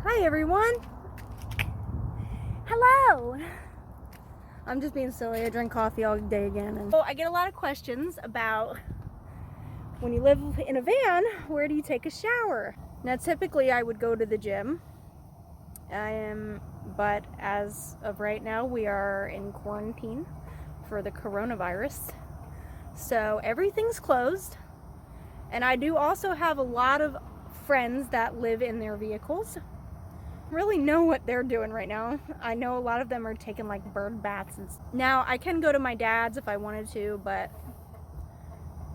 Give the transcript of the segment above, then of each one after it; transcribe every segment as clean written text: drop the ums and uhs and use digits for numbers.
Hi everyone. Hello. I'm just being silly. I drink coffee all day again. And so I get a lot of questions about when you live in a van, where do you take a shower? Now typically I would go to the gym. But as of right now we are in quarantine for the coronavirus. So everything's closed. And I do also have a lot of friends that live in their vehicles. Really know what they're doing right now. I know a lot of them are taking like bird baths. Now I can go to my dad's if I wanted to, but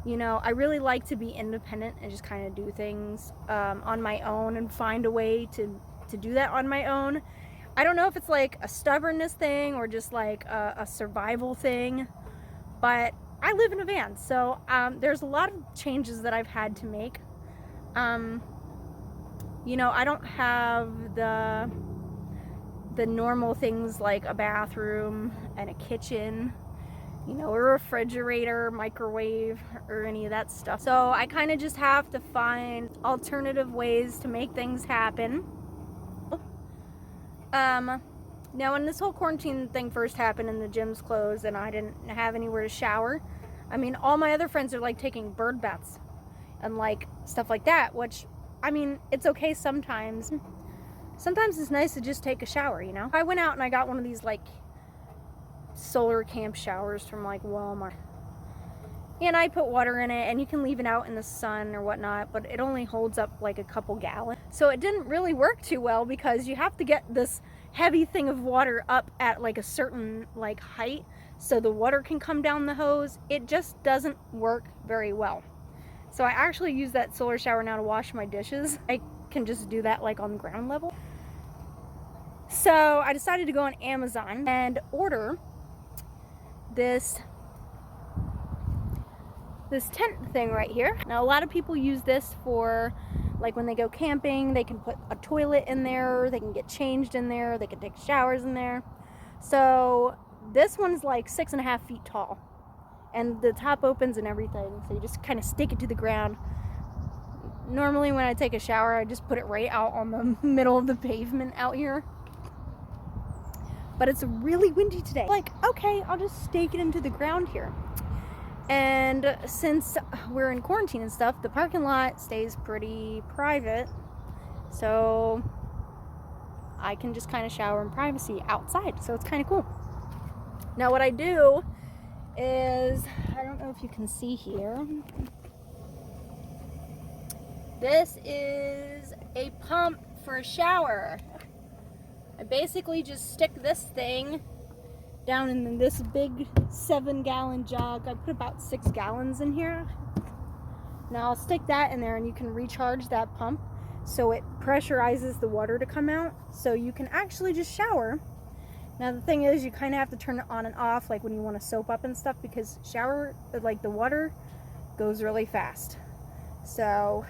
you know, I really like to be independent and just kind of do things on my own and find a way to do that on my own. I don't know if it's like a stubbornness thing or just like a survival thing, but I live in a van, so there's a lot of changes that I've had to make. You know, I don't have the normal things like a bathroom and a kitchen, you know, a refrigerator, microwave, or any of that stuff. So I kind of just have to find alternative ways to make things happen. Now when this whole quarantine thing first happened and the gym's closed and I didn't have anywhere to shower, I mean, all my other friends are like taking bird baths and like stuff like that, which, I mean, it's okay sometimes. Sometimes it's nice to just take a shower, you know? I went out and I got one of these like solar camp showers from like Walmart. And I put water in it and you can leave it out in the sun or whatnot, but it only holds up like a couple gallons. So it didn't really work too well because you have to get this heavy thing of water up at like a certain like height so the water can come down the hose. It just doesn't work very well. So I actually use that solar shower now to wash my dishes. I can just do that like on ground level. So I decided to go on Amazon and order this tent thing right here. Now a lot of people use this for like when they go camping, they can put a toilet in there, they can get changed in there, they can take showers in there. So this one's like 6.5 feet tall and the top opens and everything. So you just kind of stick it to the ground. Normally when I take a shower, I just put it right out on the middle of the pavement out here. But it's really windy today. Like, okay, I'll just stake it into the ground here. And since we're in quarantine and stuff, the parking lot stays pretty private. So I can just kind of shower in privacy outside. So it's kind of cool. Now what I do is, I don't know if you can see here. This is a pump for a shower. I basically just stick this thing down in this big 7-gallon jug. I put about 6 gallons in here. Now I'll stick that in there and you can recharge that pump so it pressurizes the water to come out so you can actually just shower. Now the thing is, you kind of have to turn it on and off like when you want to soap up and stuff, because shower, like the water goes really fast. So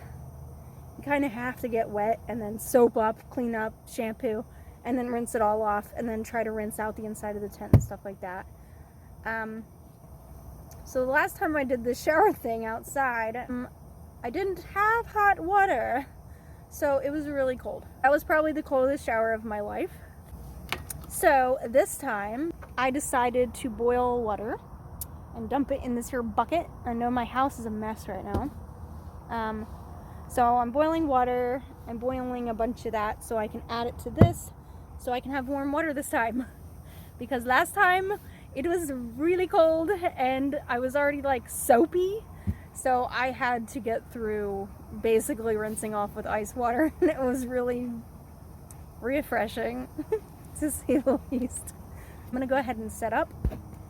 you kind of have to get wet and then soap up, clean up, shampoo, and then rinse it all off, and then try to rinse out the inside of the tent and stuff like that. So the last time I did the shower thing outside, I didn't have hot water, so it was really cold. That was probably the coldest shower of my life. So this time I decided to boil water and dump it in this here bucket. I know my house is a mess right now. So I'm boiling water. I'm boiling a bunch of that so I can add it to this, so I can have warm water this time. Because last time it was really cold and I was already like soapy, so I had to get through basically rinsing off with ice water, and it was really refreshing to say the least. I'm gonna go ahead and set up.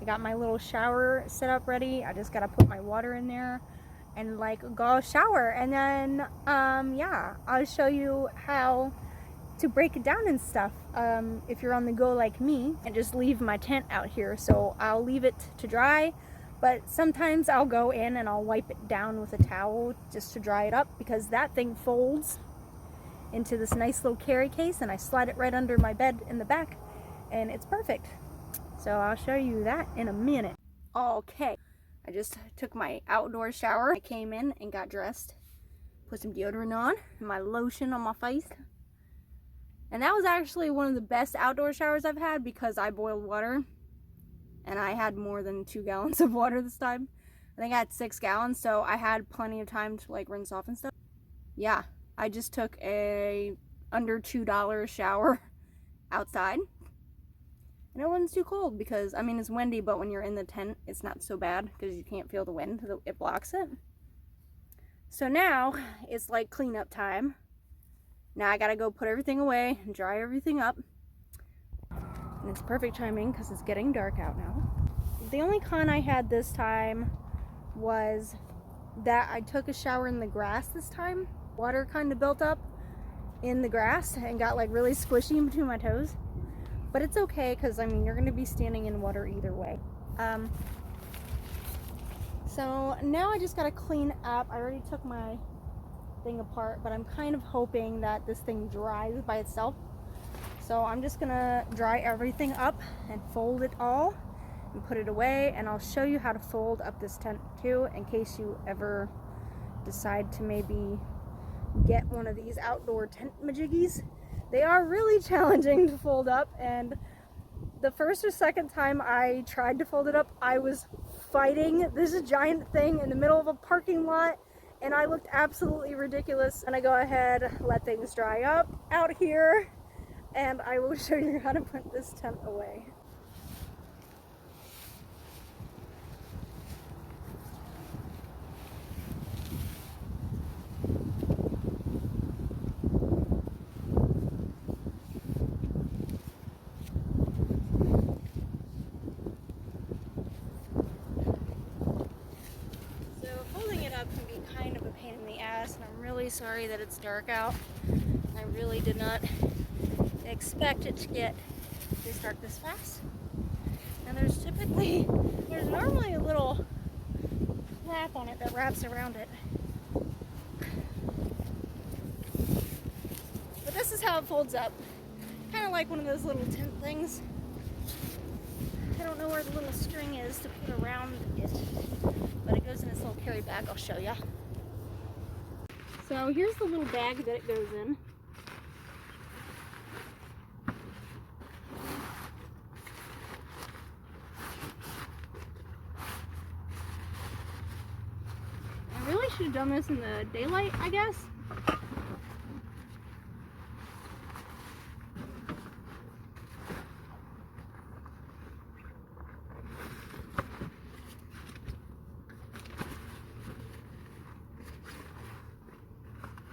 I got my little shower set up ready. I just gotta put my water in there and like go shower, and then yeah, I'll show you how to break it down and stuff if you're on the go like me, and just leave my tent out here. So I'll leave it to dry, but sometimes I'll go in and I'll wipe it down with a towel just to dry it up, because that thing folds into this nice little carry case and I slide it right under my bed in the back and it's perfect. So I'll show you that in a minute. Okay, I just took my outdoor shower. I came in and got dressed, put some deodorant on, and my lotion on my face. And that was actually one of the best outdoor showers I've had because I boiled water and I had more than 2 gallons of water this time. I think I had 6 gallons, so I had plenty of time to like rinse off and stuff. Yeah, I just took a under $2 shower outside. And it wasn't too cold because, I mean, it's windy, but when you're in the tent, it's not so bad because you can't feel the wind. It blocks it. So now it's like cleanup time. Now I gotta go put everything away and dry everything up. And it's perfect timing because it's getting dark out now. The only con I had this time was that I took a shower in the grass this time. Water kind of built up in the grass and got like really squishy in between my toes. But it's okay because, I mean, you're going to be standing in water either way. So now I just got to clean up. I already took my thing apart, but I'm kind of hoping that this thing dries by itself. So I'm just going to dry everything up and fold it all and put it away. And I'll show you how to fold up this tent too, in case you ever decide to maybe get one of these outdoor tent majiggies. They are really challenging to fold up, and the first or second time I tried to fold it up, I was fighting this giant thing in the middle of a parking lot, and I looked absolutely ridiculous. And I go ahead, let things dry up out here, and I will show you how to put this tent away. Can be kind of a pain in the ass, and I'm really sorry that it's dark out. I really did not expect it to get this dark this fast. And there's normally a little flap on it that wraps around it. But this is how it folds up. Kind of like one of those little tent things. I don't know where the little string is to put around it, but it goes in this little carry bag. I'll show you. So here's the little bag that it goes in. I really should have done this in the daylight, I guess.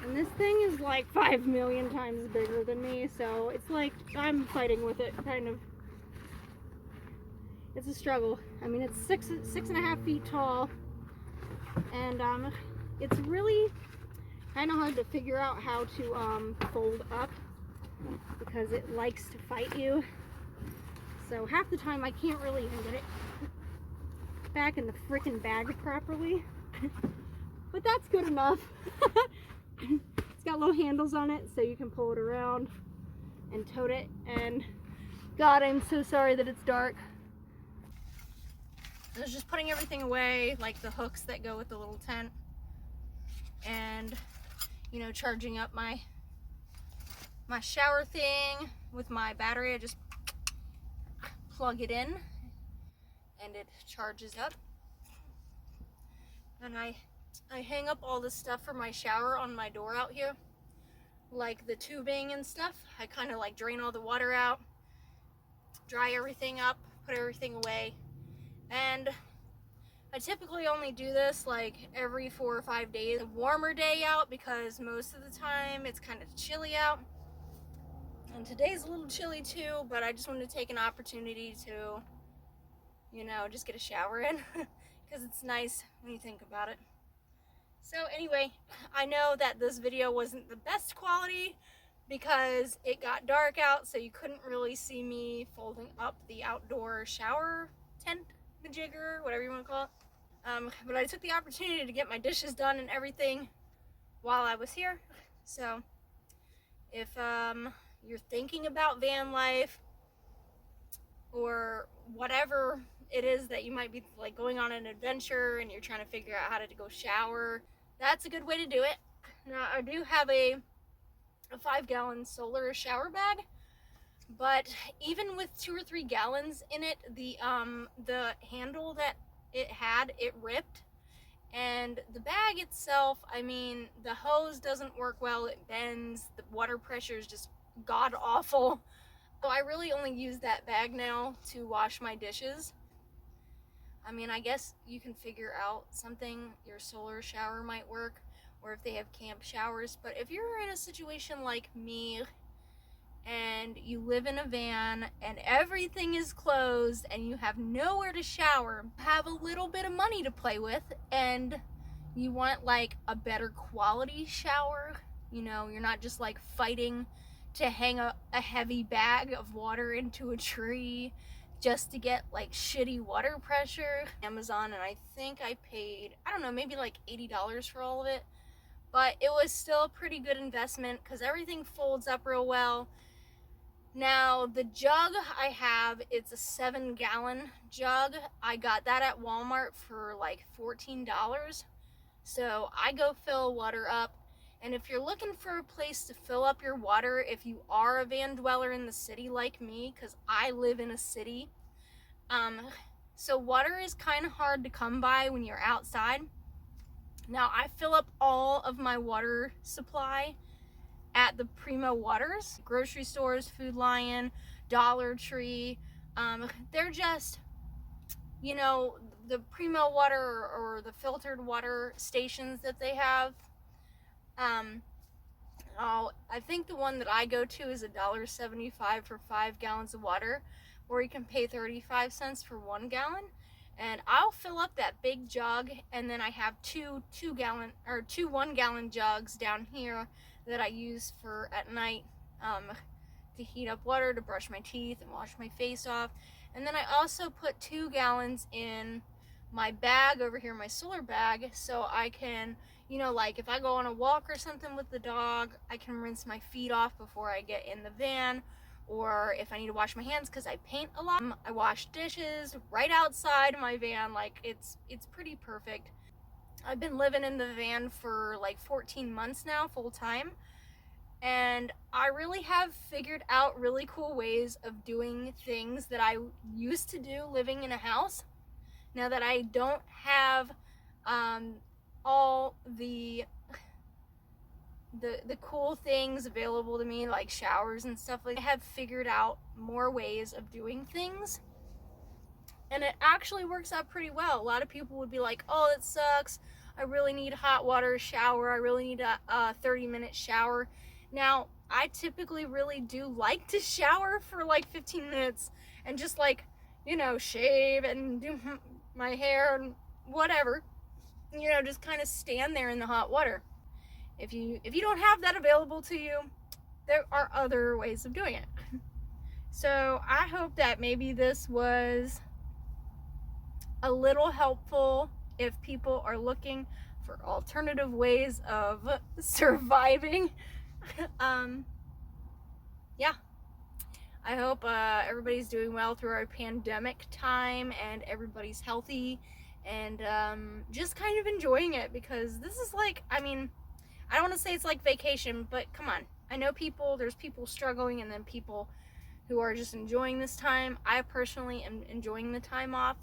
And this thing is like 5 million times bigger than me, so it's like I'm fighting with it, kind of. It's a struggle. I mean, it's 6.5 feet tall, and it's really kind of hard to figure out how to fold up because it likes to fight you. So half the time I can't really even get it back in the frickin' bag properly. But that's good enough. It's got little handles on it so you can pull it around and tote it. And God, I'm so sorry that it's dark. I was just putting everything away, like the hooks that go with the little tent, and you know, charging up my shower thing with my battery. I just plug it in and it charges up. And I hang up all this stuff for my shower on my door out here, like the tubing and stuff. I kind of like drain all the water out, dry everything up, put everything away. And I typically only do this like every 4 or 5 days. A warmer day out because most of the time it's kind of chilly out. And today's a little chilly too, but I just wanted to take an opportunity to, you know, just get a shower in because it's nice when you think about it. So anyway, I know that this video wasn't the best quality because it got dark out, so you couldn't really see me folding up the outdoor shower tent majigger, whatever you want to call it. But I took the opportunity to get my dishes done and everything while I was here. So if you're thinking about van life or whatever it is that you might be like going on an adventure and you're trying to figure out how to go shower, that's a good way to do it. Now I do have a a 5-gallon solar shower bag. But even with 2 or 3 gallons in it, the handle that it had, it ripped. And the bag itself, I mean, the hose doesn't work well, it bends, the water pressure is just god awful. So I really only use that bag now to wash my dishes. I mean, I guess you can figure out something, your solar shower might work, or if they have camp showers. But if you're in a situation like me, and you live in a van and everything is closed and you have nowhere to shower, have a little bit of money to play with, and you want like a better quality shower, you know, you're not just like fighting to hang a heavy bag of water into a tree just to get like shitty water pressure. Amazon, and I think I paid, I don't know, maybe like $80 for all of it, but it was still a pretty good investment because everything folds up real well. Now, the jug I have, it's a 7-gallon jug. I got that at Walmart for like $14. So I go fill water up. And if you're looking for a place to fill up your water, if you are a van dweller in the city like me, because I live in a city, so water is kind of hard to come by when you're outside. Now, I fill up all of my water supply at the Primo Waters, grocery stores, Food Lion, Dollar Tree. They're just, you know, the Primo water or the filtered water stations that they have. I think the one that I go to is $1.75 for 5 gallons of water, or you can pay 35 cents for 1 gallon. And I'll fill up that big jug, and then I have two 1-gallon jugs down here that I use for at night to heat up water, to brush my teeth and wash my face off. And then I also put 2 gallons in my bag over here, my solar bag, so I can, you know, like if I go on a walk or something with the dog, I can rinse my feet off before I get in the van. Or if I need to wash my hands because I paint a lot, I wash dishes right outside my van. Like it's pretty perfect. I've been living in the van for like 14 months now, full time, and I really have figured out really cool ways of doing things that I used to do living in a house. Now that I don't have all the cool things available to me, like showers and stuff, like I have figured out more ways of doing things, and it actually works out pretty well. A lot of people would be like, oh, it sucks, I really need hot water shower, I really need a 30-minute shower. Now, I typically really do like to shower for like 15 minutes and just like, you know, shave and do my hair and whatever, you know, just kind of stand there in the hot water. If you don't have that available to you, there are other ways of doing it. So I hope that maybe this was a little helpful if people are looking for alternative ways of surviving. Yeah, I hope everybody's doing well through our pandemic time and everybody's healthy and just kind of enjoying it, because this is like, I mean, I don't want to say it's like vacation, but come on. I know there's people struggling and then people who are just enjoying this time. I personally am enjoying the time off.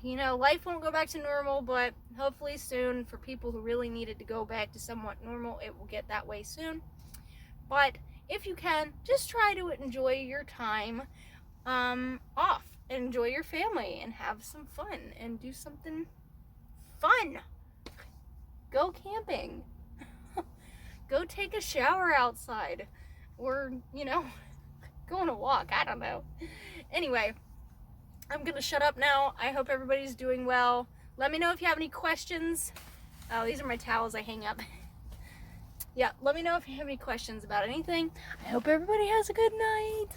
You know, life won't go back to normal, but hopefully soon. For people who really needed to go back to somewhat normal, it will get that way soon. But if you can, just try to enjoy your time off. Enjoy your family and have some fun and do something fun. Go camping. Go take a shower outside, or, you know, go on a walk. I don't know. Anyway, I'm gonna shut up now. I hope everybody's doing well. Let me know if you have any questions. Oh, these are my towels I hang up. Yeah, let me know if you have any questions about anything. I hope everybody has a good night.